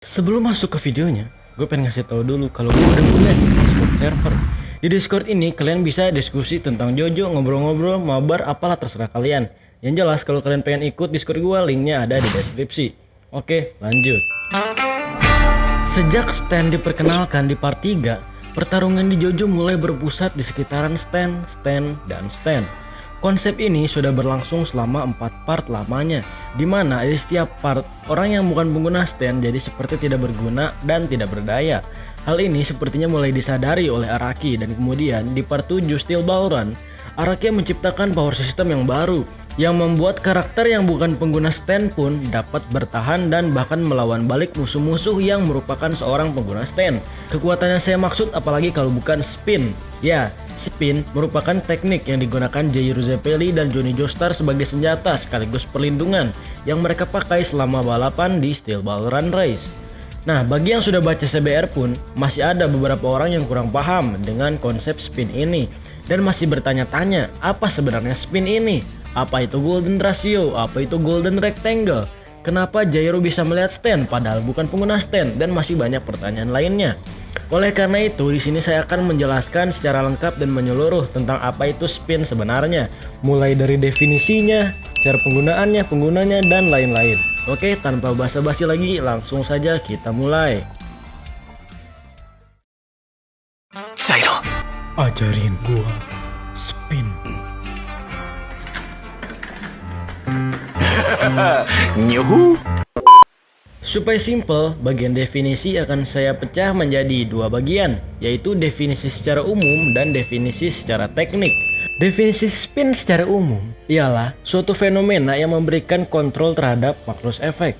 Sebelum masuk ke videonya, gue pengen ngasih tahu dulu kalau gue udah punya Discord server. Di Discord ini kalian bisa diskusi tentang JoJo, ngobrol-ngobrol, mabar, apalah terserah kalian. Yang jelas kalau kalian pengen ikut Discord gue, linknya ada di deskripsi. Oke, lanjut. Sejak stand diperkenalkan di part 3, pertarungan di JoJo mulai berpusat di sekitaran stand, dan stand. Konsep ini sudah berlangsung selama 4 part lamanya, di mana di setiap part orang yang bukan pengguna stand jadi seperti tidak berguna dan tidak berdaya. Hal ini sepertinya mulai disadari oleh Araki, dan kemudian di part 7 Steel Ball Run, Araki menciptakan power system yang baru yang membuat karakter yang bukan pengguna stand pun dapat bertahan dan bahkan melawan balik musuh-musuh yang merupakan seorang pengguna stand. Kekuatan yang saya maksud apalagi kalau bukan spin. Ya, spin merupakan teknik yang digunakan Jairo Zeppeli dan Johnny Joestar sebagai senjata sekaligus perlindungan yang mereka pakai selama balapan di Steel Ball Run Race. Nah, bagi yang sudah baca CBR pun, masih ada beberapa orang yang kurang paham dengan konsep spin ini dan masih bertanya-tanya apa sebenarnya spin ini. Apa itu golden ratio? Apa itu golden rectangle? Kenapa Jairo bisa melihat stand padahal bukan pengguna stand, dan masih banyak pertanyaan lainnya. Oleh karena itu, di sini saya akan menjelaskan secara lengkap dan menyeluruh tentang apa itu spin sebenarnya, mulai dari definisinya, cara penggunaannya, penggunanya, dan lain-lain. Oke, tanpa basa-basi lagi, langsung saja kita mulai. Jairo, Ajarin gua spin. Nyuhu. Supaya simple, bagian definisi akan saya pecah menjadi dua bagian, yaitu definisi secara umum dan definisi secara teknik. Definisi spin secara umum ialah suatu fenomena yang memberikan kontrol terhadap makros efek,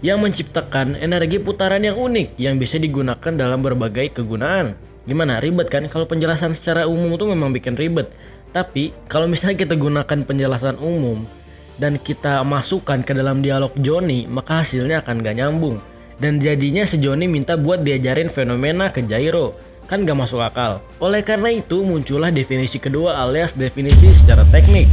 yang menciptakan energi putaran yang unik yang bisa digunakan dalam berbagai kegunaan. Gimana, ribet kan? Kalau penjelasan secara umum itu memang bikin ribet. Tapi kalau misalnya kita gunakan penjelasan umum dan kita masukkan ke dalam dialog Johnny, maka hasilnya akan gak nyambung. Dan jadinya si Johnny minta buat diajarin fenomena ke Jairo. Kan gak masuk akal. Oleh karena itu muncullah definisi kedua alias definisi secara teknik.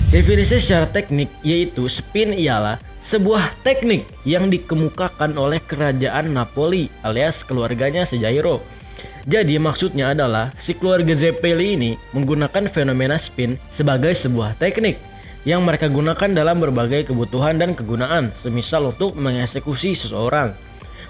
Definisi secara teknik yaitu spin ialah sebuah teknik yang dikemukakan oleh kerajaan Napoli alias keluarganya si Jairo. Jadi maksudnya adalah si keluarga Zeppeli ini menggunakan fenomena spin sebagai sebuah teknik yang mereka gunakan dalam berbagai kebutuhan dan kegunaan, semisal untuk mengeksekusi seseorang.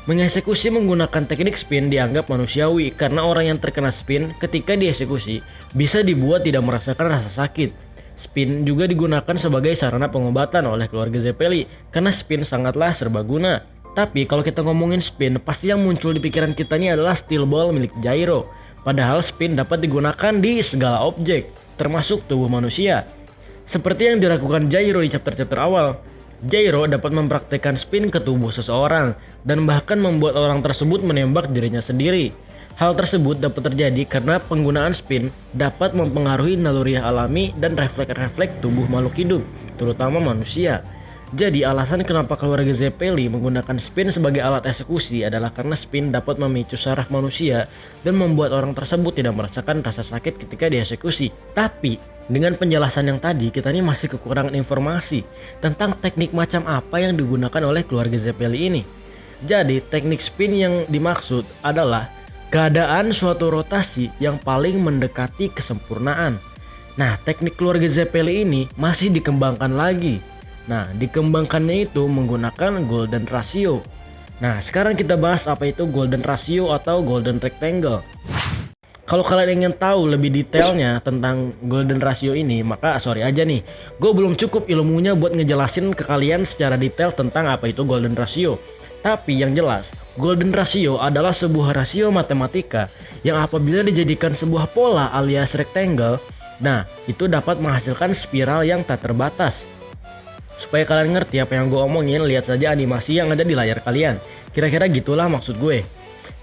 Mengeksekusi menggunakan teknik spin dianggap manusiawi karena orang yang terkena spin ketika dieksekusi bisa dibuat tidak merasakan rasa sakit. Spin juga digunakan sebagai sarana pengobatan oleh keluarga Zeppeli karena spin sangatlah serbaguna. Tapi kalau kita ngomongin spin, pasti yang muncul di pikiran kita ini adalah steel ball milik Jairo. Padahal spin dapat digunakan di segala objek, termasuk tubuh manusia. Seperti yang dilakukan Jairo di chapter-chapter awal, Jairo dapat mempraktekkan spin ke tubuh seseorang dan bahkan membuat orang tersebut menembak dirinya sendiri. Hal tersebut dapat terjadi karena penggunaan spin dapat mempengaruhi naluriah alami dan refleks-refleks tubuh makhluk hidup, terutama manusia. Jadi alasan kenapa keluarga Zeppeli menggunakan spin sebagai alat eksekusi adalah karena spin dapat memicu saraf manusia dan membuat orang tersebut tidak merasakan rasa sakit ketika dieksekusi. Tapi dengan penjelasan yang tadi, kita ini masih kekurangan informasi tentang teknik macam apa yang digunakan oleh keluarga Zeppeli ini. Jadi teknik spin yang dimaksud adalah keadaan suatu rotasi yang paling mendekati kesempurnaan. Nah, teknik keluarga Zeppeli ini masih dikembangkan lagi. Nah, dikembangkannya itu menggunakan golden ratio. Nah, sekarang kita bahas apa itu golden ratio atau golden rectangle. Kalau kalian ingin tahu lebih detailnya tentang golden ratio ini, maka sorry aja nih, gue belum cukup ilmunya buat ngejelasin ke kalian secara detail tentang apa itu golden ratio. Tapi yang jelas, golden ratio adalah sebuah rasio matematika yang apabila dijadikan sebuah pola alias rectangle, nah itu dapat menghasilkan spiral yang tak terbatas. Supaya kalian ngerti apa yang gue omongin, lihat saja animasi yang ada di layar kalian. Kira-kira gitulah maksud gue.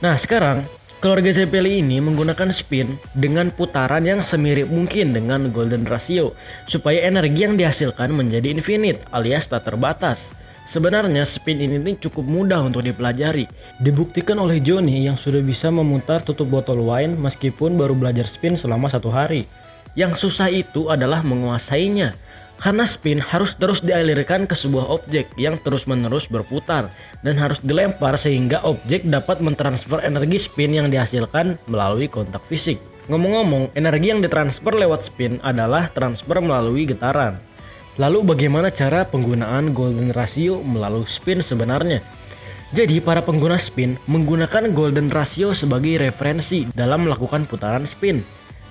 Nah, sekarang keluarga Zeppeli ini menggunakan spin dengan putaran yang semirip mungkin dengan golden ratio supaya energi yang dihasilkan menjadi infinite alias tak terbatas. Sebenarnya spin ini cukup mudah untuk dipelajari. Dibuktikan oleh Johnny yang sudah bisa memutar tutup botol wine meskipun baru belajar spin selama 1 hari. Yang susah itu adalah menguasainya. Karena spin harus terus dialirkan ke sebuah objek yang terus-menerus berputar dan harus dilempar sehingga objek dapat mentransfer energi spin yang dihasilkan melalui kontak fisik. Ngomong-ngomong, energi yang ditransfer lewat spin adalah transfer melalui getaran. Lalu bagaimana cara penggunaan golden ratio melalui spin sebenarnya? Jadi para pengguna spin menggunakan golden ratio sebagai referensi dalam melakukan putaran spin.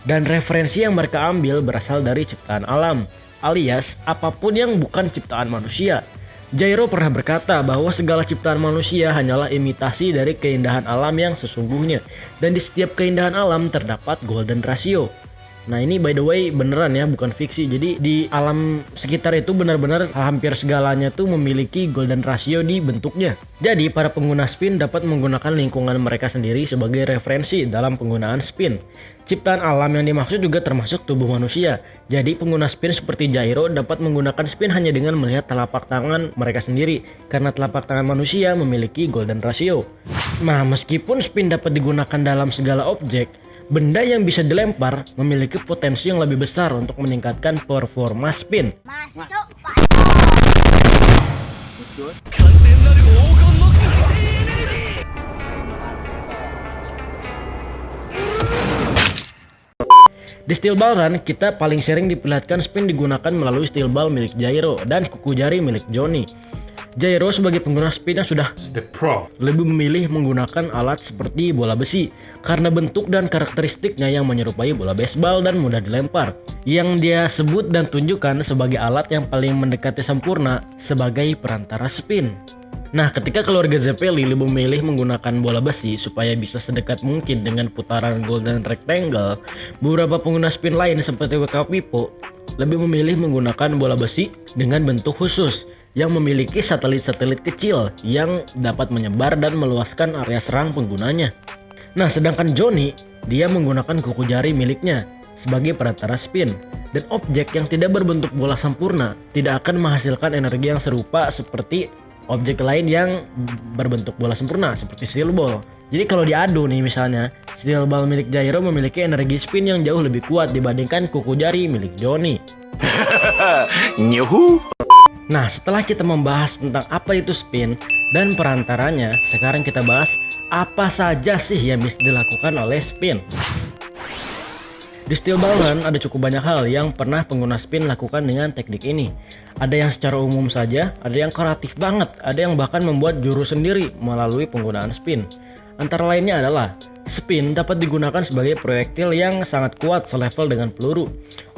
Dan referensi yang mereka ambil berasal dari ciptaan alam, alias apapun yang bukan ciptaan manusia. Jairo pernah berkata bahwa segala ciptaan manusia hanyalah imitasi dari keindahan alam yang sesungguhnya, dan di setiap keindahan alam terdapat golden ratio. Nah ini by the way beneran ya, bukan fiksi. Jadi di alam sekitar itu benar-benar hampir segalanya tuh memiliki golden ratio di bentuknya. Jadi para pengguna spin dapat menggunakan lingkungan mereka sendiri sebagai referensi dalam penggunaan spin. Ciptaan alam yang dimaksud juga termasuk tubuh manusia. Jadi pengguna spin seperti Jairo dapat menggunakan spin hanya dengan melihat telapak tangan mereka sendiri, karena telapak tangan manusia memiliki golden ratio. Nah meskipun spin dapat digunakan dalam segala objek, benda yang bisa dilempar memiliki potensi yang lebih besar untuk meningkatkan performa spin. Masuk, Pak. Di steel ball run, kita paling sering diperlihatkan spin digunakan melalui steel ball milik Jairo dan kuku jari milik Johnny. Jairo sebagai pengguna spin yang sudah lebih memilih menggunakan alat seperti bola besi karena bentuk dan karakteristiknya yang menyerupai bola baseball dan mudah dilempar, yang dia sebut dan tunjukkan sebagai alat yang paling mendekati sempurna sebagai perantara spin. Nah, ketika keluarga Zeppeli lebih memilih menggunakan bola besi supaya bisa sedekat mungkin dengan putaran golden rectangle, beberapa pengguna spin lain seperti WK Pipo lebih memilih menggunakan bola besi dengan bentuk khusus yang memiliki satelit-satelit kecil yang dapat menyebar dan meluaskan area serang penggunanya. Nah, sedangkan Johnny, dia menggunakan kuku jari miliknya sebagai perantara spin, dan objek yang tidak berbentuk bola sempurna tidak akan menghasilkan energi yang serupa seperti objek lain yang berbentuk bola sempurna seperti steel ball. Jadi kalau diadu nih misalnya, steel ball milik Jairo memiliki energi spin yang jauh lebih kuat dibandingkan kuku jari milik Johnny. Nyuhu. Nah, setelah kita membahas tentang apa itu spin dan perantaranya, sekarang kita bahas apa saja sih yang bisa dilakukan oleh spin. Di steel ball run ada cukup banyak hal yang pernah pengguna spin lakukan dengan teknik ini. Ada yang secara umum saja, ada yang kreatif banget, ada yang bahkan membuat jurus sendiri melalui penggunaan spin. Antara lainnya adalah spin dapat digunakan sebagai proyektil yang sangat kuat selevel dengan peluru.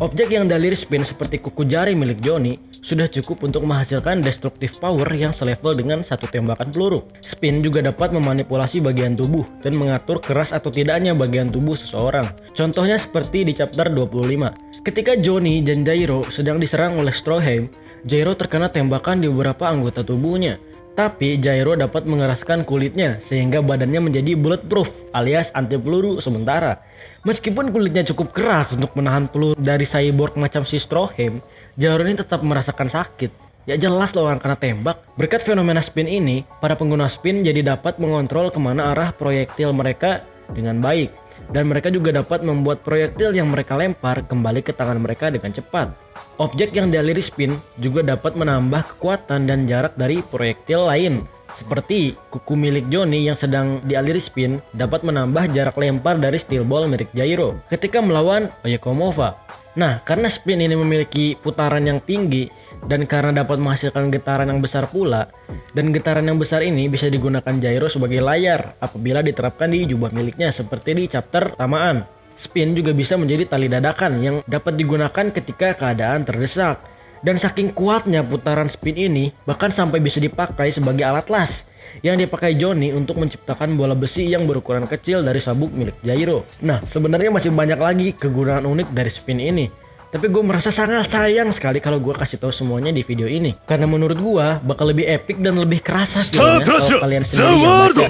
Objek yang dialiri spin seperti kuku jari milik Johnny sudah cukup untuk menghasilkan destructive power yang selevel dengan satu tembakan peluru. Spin juga dapat memanipulasi bagian tubuh dan mengatur keras atau tidaknya bagian tubuh seseorang. Contohnya seperti di chapter 25. Ketika Johnny dan Jairo sedang diserang oleh Stroheim, Jairo terkena tembakan di beberapa anggota tubuhnya. Tapi Jairo dapat mengeraskan kulitnya sehingga badannya menjadi bulletproof alias anti peluru sementara. Meskipun kulitnya cukup keras untuk menahan peluru dari cyborg macam si Stroheim, Jairo ini tetap merasakan sakit. Ya jelas loh orang kena tembak. Berkat fenomena spin ini, para pengguna spin jadi dapat mengontrol kemana arah proyektil mereka dengan baik. Dan mereka juga dapat membuat proyektil yang mereka lempar kembali ke tangan mereka dengan cepat. Objek yang dialiri spin juga dapat menambah kekuatan dan jarak dari proyektil lain. Seperti kuku milik Johnny yang sedang dialiri spin dapat menambah jarak lempar dari steel ball milik Jairo ketika melawan Oyakomova. Nah, karena spin ini memiliki putaran yang tinggi dan karena dapat menghasilkan getaran yang besar pula, dan getaran yang besar ini bisa digunakan Jairo sebagai layar apabila diterapkan di jubah miliknya seperti di chapter pertamaan. Spin juga bisa menjadi tali dadakan yang dapat digunakan ketika keadaan terdesak. Dan saking kuatnya putaran spin ini bahkan sampai bisa dipakai sebagai alat las yang dipakai Johnny untuk menciptakan bola besi yang berukuran kecil dari sabuk milik Jairo. Nah, sebenarnya masih banyak lagi kegunaan unik dari spin ini. Tapi gue merasa sangat sayang sekali kalau gue kasih tahu semuanya di video ini. Karena menurut gue bakal lebih epic dan lebih kerasa filmnya kalau kalian sendiri yang baca.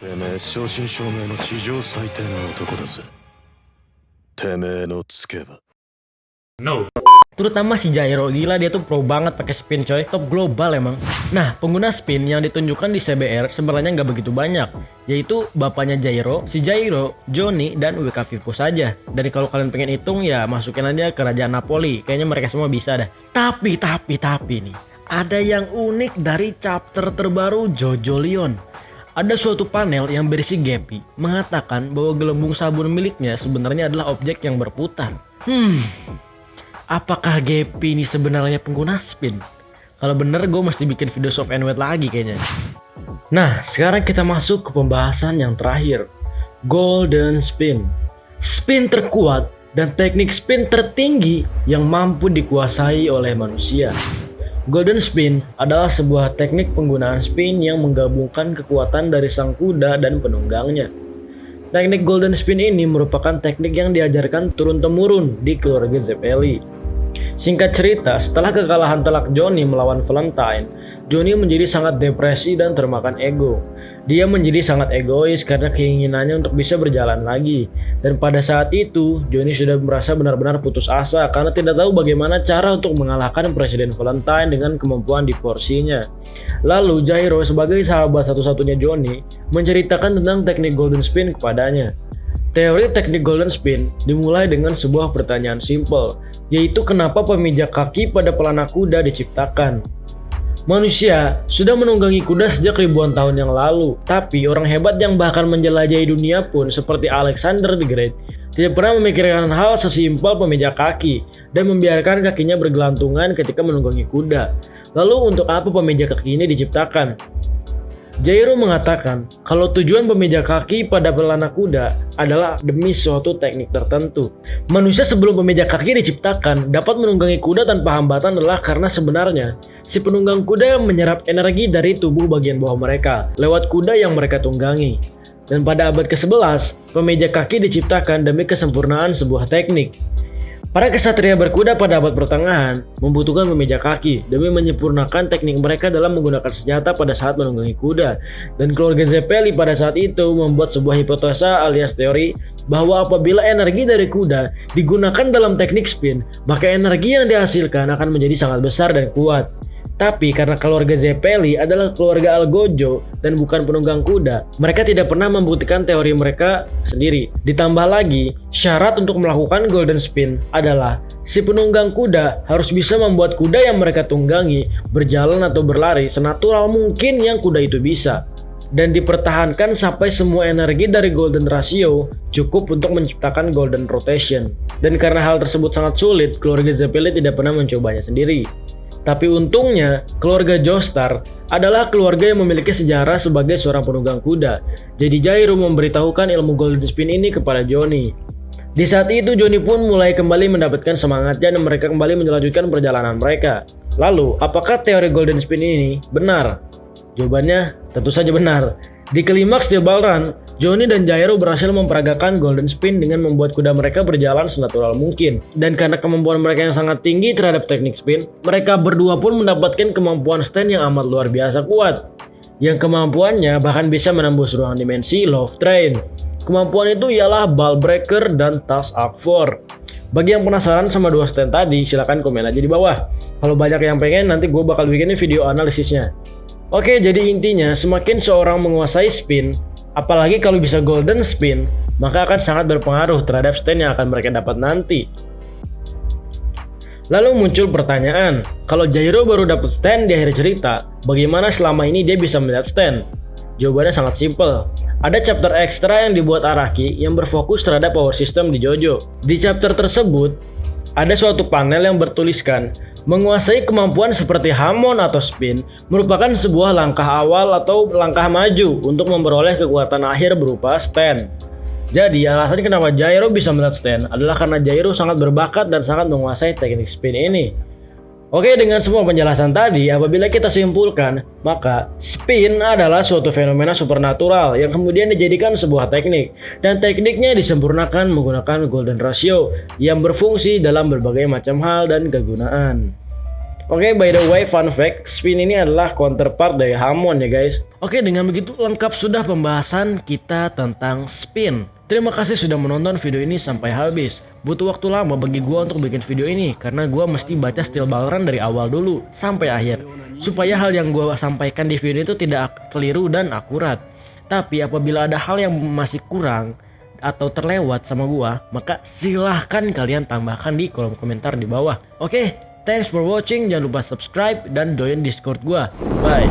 てめえ正真正銘の史上最低な男だぜ。てめえのつけば。Itu Terutama si Jairo, gila dia tuh pro banget pakai spin coy, top global emang. Nah, pengguna spin yang ditunjukkan di CBR sebenarnya nggak begitu banyak, yaitu bapaknya Jairo, si Jairo, Johnny, dan WK Vivo saja. Dan kalau kalian pengen hitung ya masukin aja kerajaan Napoli, kayaknya mereka semua bisa dah. Tapi nih, ada yang unik dari chapter terbaru Jojo Leon. Ada suatu panel yang berisi Gepi mengatakan bahwa gelembung sabun miliknya sebenarnya adalah objek yang berputar. Apakah Gepi ini sebenarnya pengguna spin? Kalau bener gue mesti bikin video soft and wet lagi kayaknya. Nah, sekarang kita masuk ke pembahasan yang terakhir. Golden Spin. Spin terkuat dan teknik spin tertinggi yang mampu dikuasai oleh manusia. Golden Spin adalah sebuah teknik penggunaan spin yang menggabungkan kekuatan dari sang kuda dan penunggangnya. Teknik Golden Spin ini merupakan teknik yang diajarkan turun-temurun di keluarga Zeppeli. Singkat cerita, setelah kekalahan telak Johnny melawan Valentine, Johnny menjadi sangat depresi dan termakan ego. Dia menjadi sangat egois karena keinginannya untuk bisa berjalan lagi. Dan pada saat itu, Johnny sudah merasa benar-benar putus asa karena tidak tahu bagaimana cara untuk mengalahkan Presiden Valentine dengan kemampuan divorsinya. Lalu Jairo sebagai sahabat satu-satunya Johnny menceritakan tentang teknik Golden Spin kepadanya. Teori teknik Golden Spin dimulai dengan sebuah pertanyaan simpel, yaitu kenapa pemijak kaki pada pelana kuda diciptakan. Manusia sudah menunggangi kuda sejak ribuan tahun yang lalu, tapi orang hebat yang bahkan menjelajahi dunia pun seperti Alexander the Great tidak pernah memikirkan hal sesimpel pemijak kaki dan membiarkan kakinya bergelantungan ketika menunggangi kuda. Lalu untuk apa pemijak kaki ini diciptakan? Jairo mengatakan kalau tujuan pemijak kaki pada pelana kuda adalah demi suatu teknik tertentu. Manusia sebelum pemijak kaki diciptakan dapat menunggangi kuda tanpa hambatan adalah karena sebenarnya si penunggang kuda menyerap energi dari tubuh bagian bawah mereka lewat kuda yang mereka tunggangi. Dan pada abad ke-11, pemijak kaki diciptakan demi kesempurnaan sebuah teknik. Para kesatria berkuda pada abad pertengahan membutuhkan pemijak kaki demi menyempurnakan teknik mereka dalam menggunakan senjata pada saat menunggangi kuda. Dan keluarga Zeppeli pada saat itu membuat sebuah hipotesa alias teori bahwa apabila energi dari kuda digunakan dalam teknik spin, maka energi yang dihasilkan akan menjadi sangat besar dan kuat. Tapi karena keluarga Zeppeli adalah keluarga Algojo dan bukan penunggang kuda, mereka tidak pernah membuktikan teori mereka sendiri. Ditambah lagi, syarat untuk melakukan Golden Spin adalah si penunggang kuda harus bisa membuat kuda yang mereka tunggangi berjalan atau berlari senatural mungkin yang kuda itu bisa. Dan dipertahankan sampai semua energi dari Golden Ratio cukup untuk menciptakan Golden Rotation. Dan karena hal tersebut sangat sulit, keluarga Zeppeli tidak pernah mencobanya sendiri. Tapi untungnya, keluarga Joestar adalah keluarga yang memiliki sejarah sebagai seorang penunggang kuda. Jadi Jairo memberitahukan ilmu Golden Spin ini kepada Johnny. Di saat itu Johnny pun mulai kembali mendapatkan semangatnya dan mereka kembali melanjutkan perjalanan mereka. Lalu, apakah teori Golden Spin ini benar? Jawabannya tentu saja benar. Di klimaks The Ball Run, Johnny dan Jairo berhasil memperagakan Golden Spin dengan membuat kuda mereka berjalan senatural mungkin. Dan karena kemampuan mereka yang sangat tinggi terhadap teknik spin, mereka berdua pun mendapatkan kemampuan stand yang amat luar biasa kuat. Yang kemampuannya bahkan bisa menembus ruang dimensi Love Train. Kemampuan itu ialah Ball Breaker dan Task Arc 4. Bagi yang penasaran sama dua stand tadi, silahkan komen aja di bawah. Kalau banyak yang pengen, nanti gue bakal bikin video analisisnya. Oke, jadi intinya semakin seorang menguasai spin, apalagi kalau bisa Golden Spin, maka akan sangat berpengaruh terhadap stand yang akan mereka dapat nanti. Lalu muncul pertanyaan, kalau Jairo baru dapat stand di akhir cerita, bagaimana selama ini dia bisa melihat stand? Jawabannya sangat simpel. Ada chapter ekstra yang dibuat Araki yang berfokus terhadap power system di JoJo. Di chapter tersebut, ada suatu panel yang bertuliskan, menguasai kemampuan seperti Hamon atau Spin merupakan sebuah langkah awal atau langkah maju untuk memperoleh kekuatan akhir berupa stand. Jadi alasan kenapa Jairo bisa melihat stand adalah karena Jairo sangat berbakat dan sangat menguasai teknik spin ini. Oke, dengan semua penjelasan tadi, apabila kita simpulkan, maka spin adalah suatu fenomena supernatural yang kemudian dijadikan sebuah teknik. Dan tekniknya disempurnakan menggunakan Golden Ratio yang berfungsi dalam berbagai macam hal dan kegunaan. Oke, by the way, fun fact, spin ini adalah counterpart dari Hamon ya guys. Oke, dengan begitu lengkap sudah pembahasan kita tentang spin. Terima kasih sudah menonton video ini sampai habis. Butuh waktu lama bagi gua untuk bikin video ini karena gua mesti baca Steel Ball Run dari awal dulu sampai akhir supaya hal yang gua sampaikan di video itu tidak keliru dan akurat. Tapi apabila ada hal yang masih kurang atau terlewat sama gua, maka silahkan kalian tambahkan di kolom komentar di bawah. Oke, thanks for watching. Jangan lupa subscribe dan join Discord gua. Bye.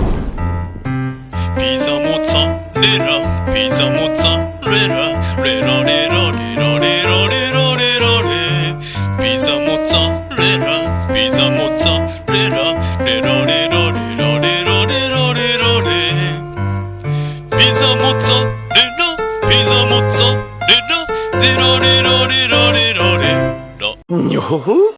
ピザモッツァレラピザモッツァレラレラレラレラレラレラレラレピザモッツァレラピザモッツァレラレラレラレラレラレラレラレピザモッツァレラピザモッツァレラレラレラレラレラレラにょほほ